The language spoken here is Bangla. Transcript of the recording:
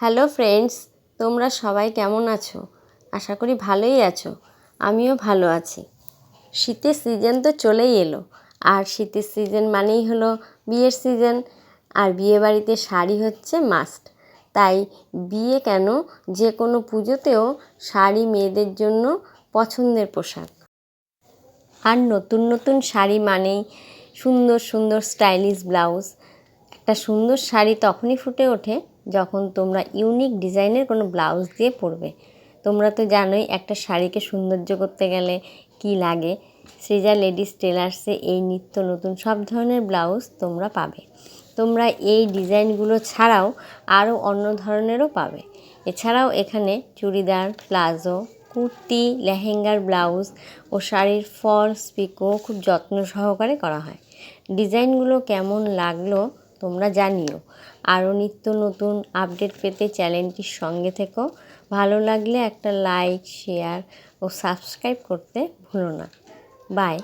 হ্যালো ফ্রেন্ডস, তোমরা সবাই কেমন আছো? আশা করি ভালোই আছো। আমিও ভালো আছি। শীতের সিজন তো চলেই এলো, আর শীতের সিজন মানেই হলো বিয়ের সিজন। আর বিয়ে বাড়িতে শাড়ি হচ্ছে মাস্ট। তাই বিয়ে কেন, যে কোনো পুজোতেও শাড়ি মেয়েদের জন্য পছন্দের পোশাক। আর নতুন নতুন শাড়ি মানেই সুন্দর সুন্দর স্টাইলিশ ব্লাউজ। একটা সুন্দর শাড়ি তখনই ফুটে ওঠে যখন তোমরা ইউনিক ডিজাইনের কোনো ব্লাউজ দিয়ে পরবে। তোমরা তো জানোই একটা শাড়িকে সৌন্দর্য করতে গেলে কি লাগে। সৃজা লেডিস টেলার্সে এই নিত্য নতুন সব ধরনের ব্লাউজ তোমরা পাবে। তোমরা এই ডিজাইনগুলো ছাড়াও আরও অন্য ধরনেরও পাবে। এছাড়াও এখানে চুড়িদার, প্লাজো, কুর্তি, লেহেঙ্গার ব্লাউজ ও শাড়ির ফলস পিকো খুব যত্ন সহকারে করা হয়। ডিজাইনগুলো কেমন লাগলো তোমরা জানিও। আরও নিত্য নতুন আপডেট পেতে চ্যানেলটির সঙ্গে থেকো। ভালো লাগলে একটা লাইক, শেয়ার ও সাবস্ক্রাইব করতে ভুলো না। বাই।